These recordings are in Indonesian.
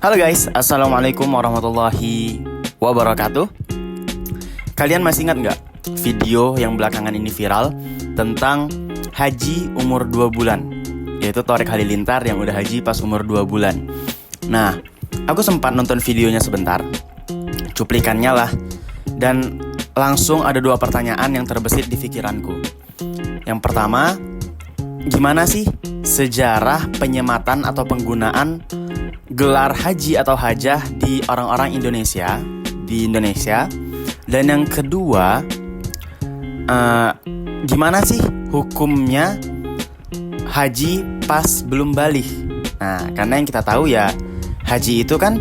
Halo guys, Assalamualaikum warahmatullahi wabarakatuh. Kalian masih ingat nggak video yang belakangan ini viral tentang haji umur 2 bulan, yaitu Thoreq Halilintar yang udah haji pas umur 2 bulan. Nah, aku sempat nonton videonya sebentar, cuplikannya lah, dan langsung ada 2 pertanyaan yang terbesit di pikiranku. Yang pertama, gimana sih sejarah penyematan atau penggunaan gelar haji atau hajah di orang-orang Indonesia, di Indonesia? Dan yang kedua, gimana sih hukumnya haji pas belum balik? Nah, karena yang kita tahu ya, haji itu kan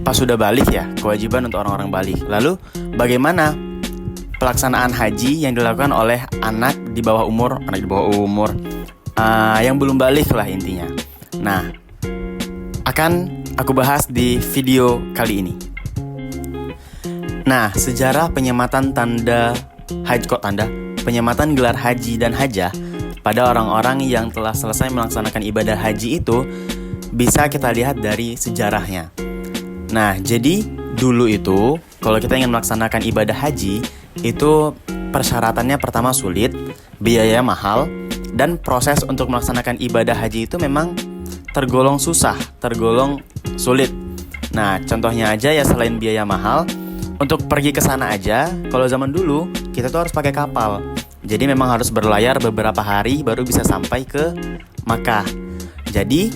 pas sudah balik ya, kewajiban untuk orang-orang balik. Lalu bagaimana pelaksanaan haji yang dilakukan oleh anak di bawah umur yang belum balik lah intinya. Nah, akan aku bahas di video kali ini. Nah, sejarah penyematan penyematan gelar haji dan hajah pada orang-orang yang telah selesai melaksanakan ibadah haji itu bisa kita lihat dari sejarahnya. Nah, jadi dulu itu kalau kita ingin melaksanakan ibadah haji itu persyaratannya pertama sulit, biaya mahal, dan proses untuk melaksanakan ibadah haji itu memang tergolong susah, tergolong sulit. Nah, contohnya aja ya, selain biaya mahal, untuk pergi ke sana aja, kalau zaman dulu kita tuh harus pakai kapal. Jadi memang harus berlayar beberapa hari baru bisa sampai ke Makkah. Jadi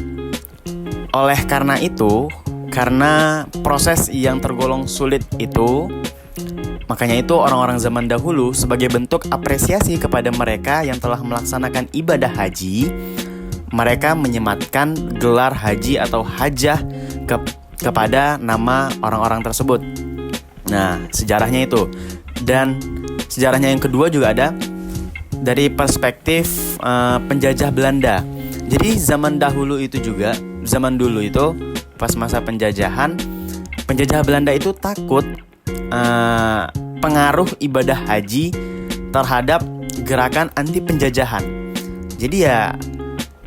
oleh karena itu, karena proses yang tergolong sulit itu, makanya itu orang-orang zaman dahulu sebagai bentuk apresiasi kepada mereka yang telah melaksanakan ibadah haji, mereka menyematkan gelar haji atau hajah kepada nama orang-orang tersebut. Nah, sejarahnya itu. Dan sejarahnya yang kedua juga ada dari perspektif penjajah Belanda. Jadi zaman dulu itu pas masa penjajah Belanda itu takut pengaruh ibadah haji terhadap gerakan anti penjajahan. Jadi ya,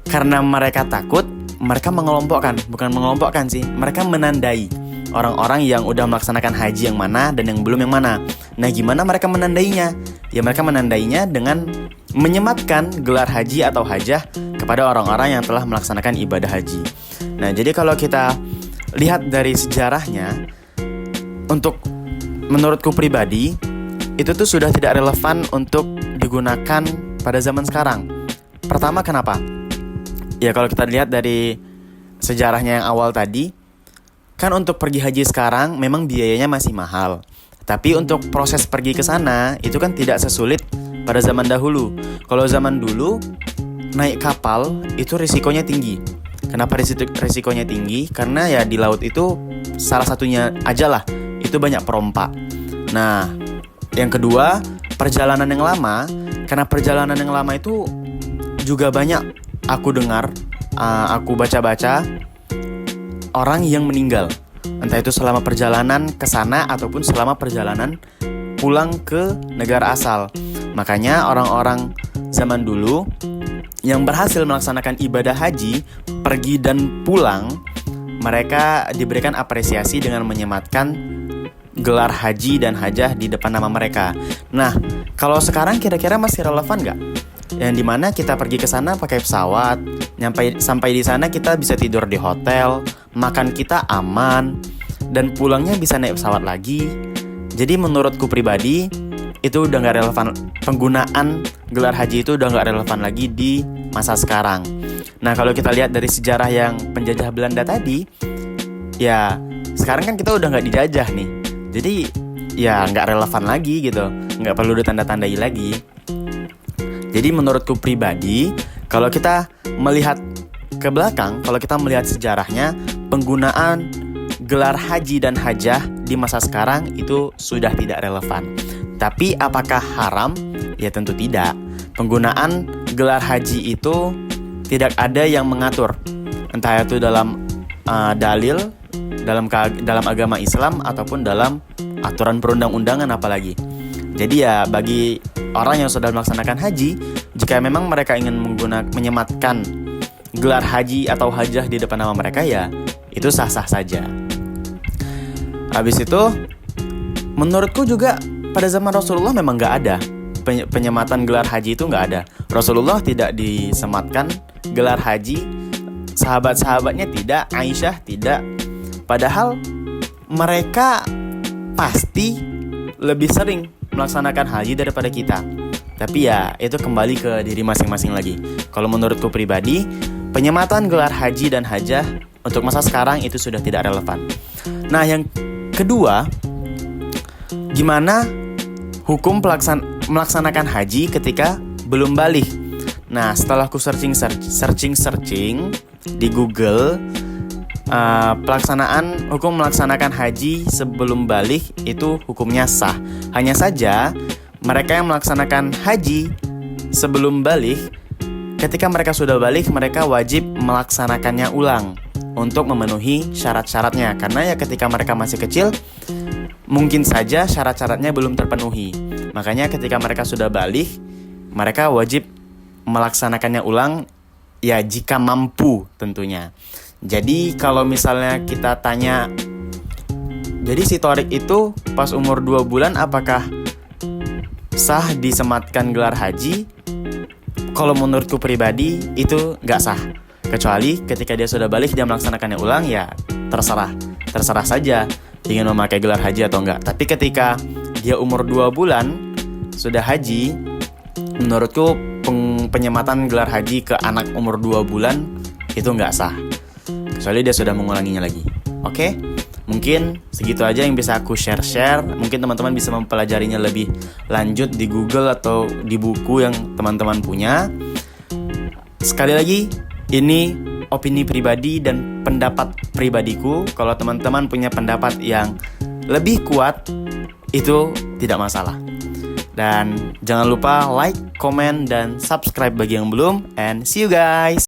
karena mereka takut, mereka mereka menandai orang-orang yang udah melaksanakan haji yang mana dan yang belum yang mana. Nah, gimana mereka menandainya? Ya, mereka menandainya dengan menyematkan gelar haji atau hajah kepada orang-orang yang telah melaksanakan ibadah haji. Nah, jadi kalau kita lihat dari sejarahnya, menurutku pribadi, itu tuh sudah tidak relevan untuk digunakan pada zaman sekarang. Pertama, kenapa? Ya, kalau kita lihat dari sejarahnya yang awal tadi, kan untuk pergi haji sekarang memang biayanya masih mahal. Tapi untuk proses pergi ke sana itu kan tidak sesulit pada zaman dahulu. Kalau zaman dulu naik kapal itu risikonya tinggi. Kenapa risikonya tinggi? Karena ya di laut itu salah satunya aja lah, itu banyak perompak. Nah, yang kedua, perjalanan yang lama. Karena perjalanan yang lama itu juga banyak aku baca-baca orang yang meninggal, entah itu selama perjalanan ke sana ataupun selama perjalanan pulang ke negara asal. Makanya orang-orang zaman dulu yang berhasil melaksanakan ibadah haji, pergi dan pulang, mereka diberikan apresiasi dengan menyematkan gelar haji dan hajah di depan nama mereka. Nah, kalau sekarang kira-kira masih relevan nggak? Yang dimana kita pergi ke sana pakai pesawat, sampai di sana kita bisa tidur di hotel, makan kita aman, dan pulangnya bisa naik pesawat lagi. Jadi menurutku pribadi, itu udah gak relevan. Penggunaan gelar haji itu udah gak relevan lagi di masa sekarang. Nah, kalau kita lihat dari sejarah yang penjajah Belanda tadi, ya sekarang kan kita udah gak dijajah nih. Jadi ya gak relevan lagi gitu, gak perlu ditanda-tandai lagi. Jadi menurutku pribadi, kalau kita melihat ke belakang, kalau kita melihat sejarahnya, penggunaan gelar haji dan hajah di masa sekarang itu sudah tidak relevan. Tapi apakah haram? Ya tentu tidak. Penggunaan gelar haji itu tidak ada yang mengatur, entah itu dalam dalil, dalam agama Islam ataupun dalam aturan perundang-undangan apalagi. Jadi ya bagi orang yang sudah melaksanakan haji, jika memang mereka ingin menyematkan gelar haji atau hajah di depan nama mereka, ya itu sah-sah saja. Habis itu, menurutku juga pada zaman Rasulullah memang gak ada penyematan gelar haji, itu gak ada. Rasulullah tidak disematkan gelar haji, sahabat-sahabatnya tidak, Aisyah tidak. Padahal mereka pasti lebih sering melaksanakan haji daripada kita. Tapi ya itu kembali ke diri masing-masing lagi. Kalau menurutku pribadi, penyematan gelar haji dan hajah untuk masa sekarang itu sudah tidak relevan. Nah, yang kedua, gimana hukum melaksanakan haji ketika belum balik? Nah, setelah aku searching di Google, hukum melaksanakan haji sebelum balik itu hukumnya sah. Hanya saja mereka yang melaksanakan haji sebelum balik, ketika mereka sudah balik, mereka wajib melaksanakannya ulang untuk memenuhi syarat-syaratnya. Karena ya ketika mereka masih kecil, mungkin saja syarat-syaratnya belum terpenuhi. Makanya ketika mereka sudah balik, mereka wajib melaksanakannya ulang, ya jika mampu tentunya. Jadi kalau misalnya kita tanya, jadi si Thorik itu pas umur 2 bulan apakah sah disematkan gelar haji? Kalau menurutku pribadi itu gak sah. Kecuali ketika dia sudah balik, dia melaksanakannya ulang, ya terserah saja ingin memakai gelar haji atau enggak. Tapi ketika dia umur 2 bulan sudah haji, menurutku penyematan gelar haji ke anak umur 2 bulan itu enggak sah, kecuali dia sudah mengulanginya lagi. Oke? Mungkin segitu aja yang bisa aku share. Mungkin teman-teman bisa mempelajarinya lebih lanjut di Google atau di buku yang teman-teman punya. Sekali lagi, ini opini pribadi dan pendapat pribadiku. Kalau teman-teman punya pendapat yang lebih kuat, itu tidak masalah. Dan jangan lupa like, comment, dan subscribe bagi yang belum. And see you guys!